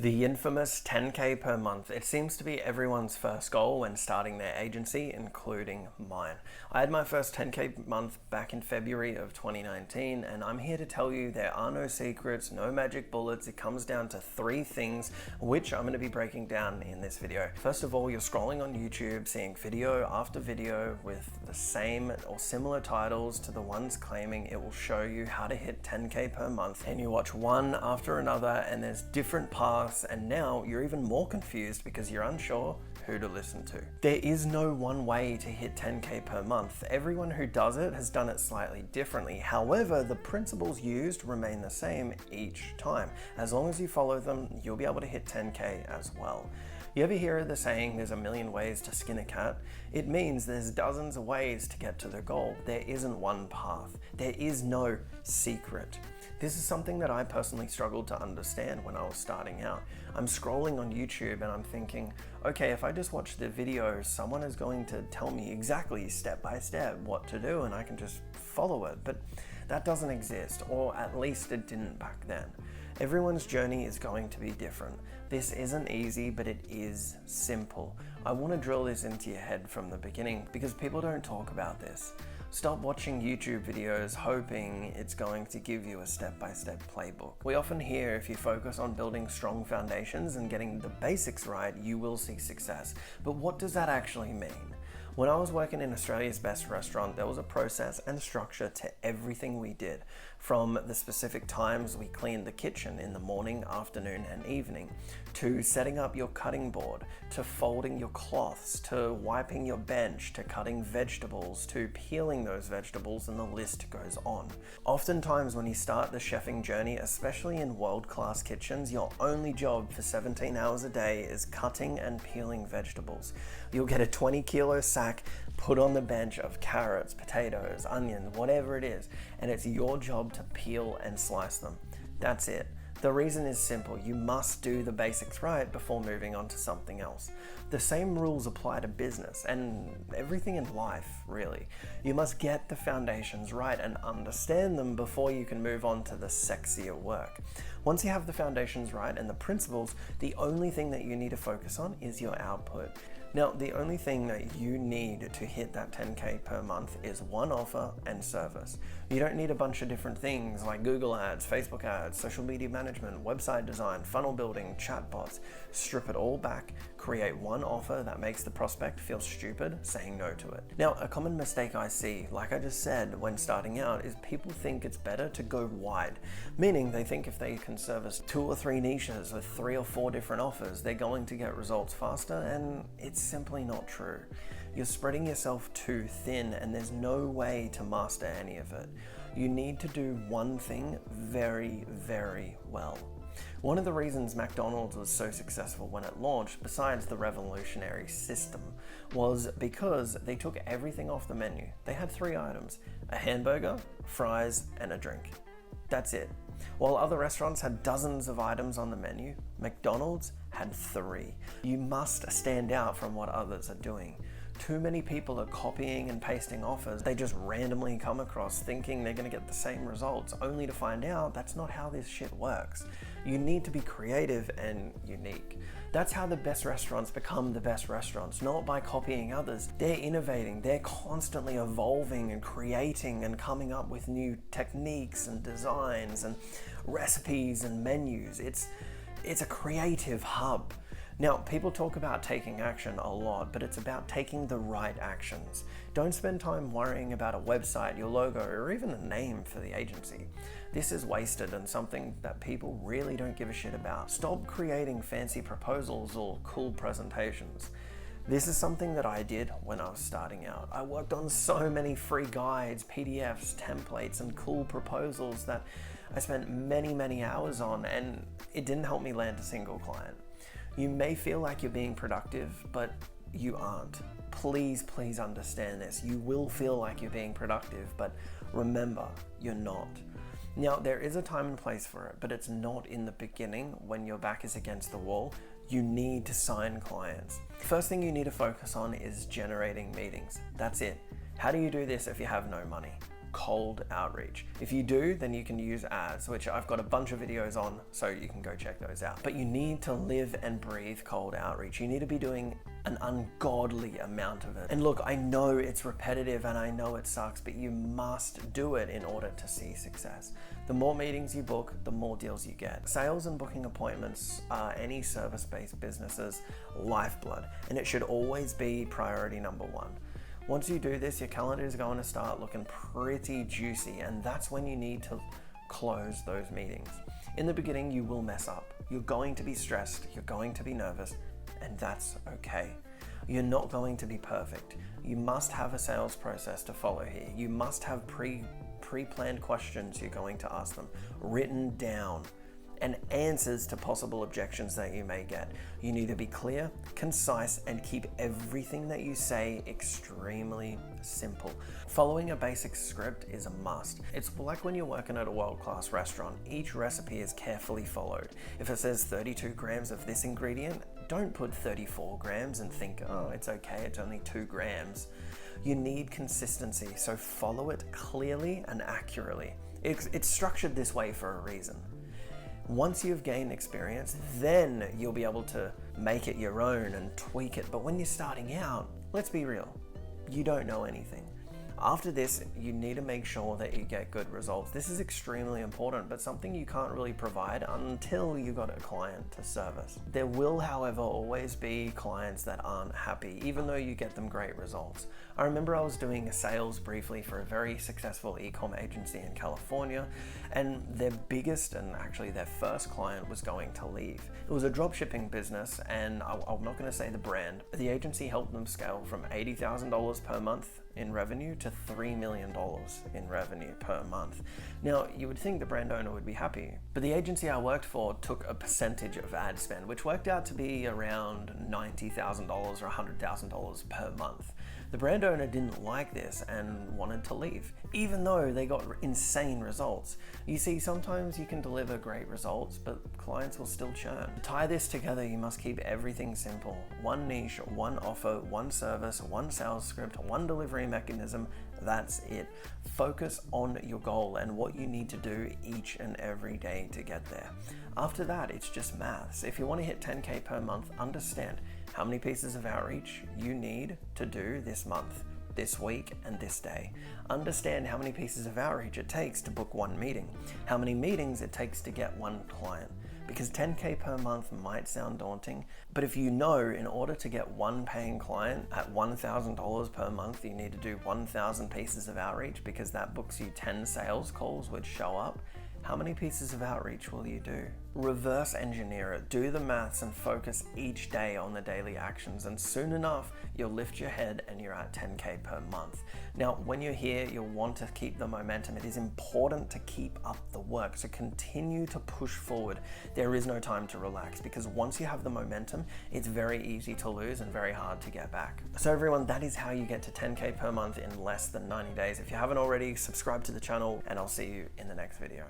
The infamous 10K per month. It seems to be everyone's first goal when starting their agency, including mine. I had my first 10K month back in February of 2019, and I'm here to tell you there are no secrets, no magic bullets. It comes down to three things, which I'm going to be breaking down in this video. First of all, you're scrolling on YouTube, seeing video after video with the same or similar titles to the ones claiming it will show you how to hit 10K per month, and you watch one after another, and there's different paths. And now you're even more confused because you're unsure who to listen to. There is no one way to hit 10K per month. Everyone who does it has done it slightly differently. However, the principles used remain the same each time. As long as you follow them, you'll be able to hit 10K as well. You ever hear the saying, there's a million ways to skin a cat? It means there's dozens of ways to get to the goal. There isn't one path. There is no secret. This is something that I personally struggled to understand when I was starting out. I'm scrolling on YouTube and I'm thinking, okay, if I just watch the video, someone is going to tell me exactly step by step what to do and I can just follow it. But that doesn't exist, or at least it didn't back then. Everyone's journey is going to be different. This isn't easy, but it is simple. I want to drill this into your head from the beginning because people don't talk about this. Stop watching YouTube videos hoping it's going to give you a step-by-step playbook. We often hear if you focus on building strong foundations and getting the basics right, you will see success. But what does that actually mean? When I was working in Australia's best restaurant, there was a process and structure to everything we did. From the specific times we cleaned the kitchen in the morning, afternoon, and evening, to setting up your cutting board, to folding your cloths, to wiping your bench, to cutting vegetables, to peeling those vegetables, and the list goes on. Oftentimes when you start the chefing journey, especially in world-class kitchens, your only job for 17 hours a day is cutting and peeling vegetables. You'll get a 20-kilo sack put on the bench of carrots, potatoes, onions, whatever it is, and it's your job to peel and slice them. That's it. The reason is simple. You must do the basics right before moving on to something else. The same rules apply to business and everything in life, really. You must get the foundations right and understand them before you can move on to the sexier work. Once you have the foundations right and the principles, the only thing that you need to focus on is your output. Now, the only thing that you need to hit that 10K per month is one offer and service. You don't need a bunch of different things like Google ads, Facebook ads, social media management, website design, funnel building, chatbots. Strip it all back, create one offer that makes the prospect feel stupid saying no to it. Now, a common mistake I see, like I just said, when starting out is people think it's better to go wide, meaning they think if they can service 2 or 3 niches with 3 or 4 different offers, they're going to get results faster, and it's simply not true. You're spreading yourself too thin and there's no way to master any of it. You need to do one thing very, very well. One of the reasons McDonald's was so successful when it launched, besides the revolutionary system, was because they took everything off the menu. They had 3 items: a hamburger, fries, and a drink. That's it. While other restaurants had dozens of items on the menu, McDonald's had 3. You must stand out from what others are doing. Too many people are copying and pasting offers they just randomly come across thinking they're going to get the same results, only to find out that's not how this shit works. You need to be creative and unique. That's how the best restaurants become the best restaurants, not by copying others. They're innovating, they're constantly evolving and creating and coming up with new techniques and designs and recipes and menus. It's a creative hub. Now, people talk about taking action a lot, but it's about taking the right actions. Don't spend time worrying about a website, your logo, or even a name for the agency. This is wasted and something that people really don't give a shit about. Stop creating fancy proposals or cool presentations. This is something that I did when I was starting out. I worked on so many free guides, PDFs, templates, and cool proposals that I spent many, many hours on, and it didn't help me land a single client. You may feel like you're being productive, but you aren't. Please, please understand this. You will feel like you're being productive, but remember, you're not. Now, there is a time and place for it, but it's not in the beginning when your back is against the wall. You need to sign clients. First thing you need to focus on is generating meetings. That's it. How do you do this if you have no money? cold outreach. If you do, then you can use ads, which I've got a bunch of videos on, so you can go check those out. But you need to live and breathe cold outreach. You need to be doing an ungodly amount of it. And look, I know it's repetitive and I know it sucks, but you must do it in order to see success. The more meetings you book, the more deals you get. Sales and booking appointments are any service-based business's lifeblood, and it should always be priority number one. Once you do this, your calendar is going to start looking pretty juicy, and that's when you need to close those meetings. In the beginning, you will mess up. You're going to be stressed, you're going to be nervous, and that's okay. You're not going to be perfect. You must have a sales process to follow here. You must have pre-planned questions you're going to ask them, written down, and answers to possible objections that you may get. You need to be clear, concise, and keep everything that you say extremely simple. Following a basic script is a must. It's like when you're working at a world-class restaurant. Each recipe is carefully followed. If it says 32 grams of this ingredient, don't put 34 grams and think, oh, it's okay, it's only 2 grams. You need consistency, so follow it clearly and accurately. It's structured this way for a reason. Once you've gained experience, then you'll be able to make it your own and tweak it. But when you're starting out, let's be real, you don't know anything. After this, you need to make sure that you get good results. This is extremely important, but something you can't really provide until you got a client to service. There will, however, always be clients that aren't happy, even though you get them great results. I remember I was doing sales briefly for a very successful e-com agency in California, and their biggest and actually their first client was going to leave. It was a dropshipping business, and I'm not going to say the brand. The agency helped them scale from $80,000 per month in revenue to $3 million in revenue per month. Now, you would think the brand owner would be happy, but the agency I worked for took a percentage of ad spend, which worked out to be around $90,000 or $100,000 per month. The brand owner didn't like this and wanted to leave, even though they got insane results. You see, sometimes you can deliver great results, but clients will still churn. To tie this together, you must keep everything simple. One niche, one offer, one service, one sales script, one delivery mechanism. That's it. Focus on your goal and what you need to do each and every day to get there. After that, it's just maths. If you want to hit 10K per month, understand how many pieces of outreach you need to do this month, this week, and this day. Understand how many pieces of outreach it takes to book one meeting, how many meetings it takes to get one client. Because 10K per month might sound daunting, but if you know in order to get one paying client at $1,000 per month, you need to do 1,000 pieces of outreach because that books you 10 sales calls which show up, how many pieces of outreach will you do? Reverse engineer it, do the maths and focus each day on the daily actions, and soon enough, you'll lift your head and you're at 10K per month. Now, when you're here, you'll want to keep the momentum. It is important to keep up the work, so continue to push forward. There is no time to relax because once you have the momentum, it's very easy to lose and very hard to get back. So everyone, that is how you get to 10K per month in less than 90 days. If you haven't already, subscribe to the channel and I'll see you in the next video.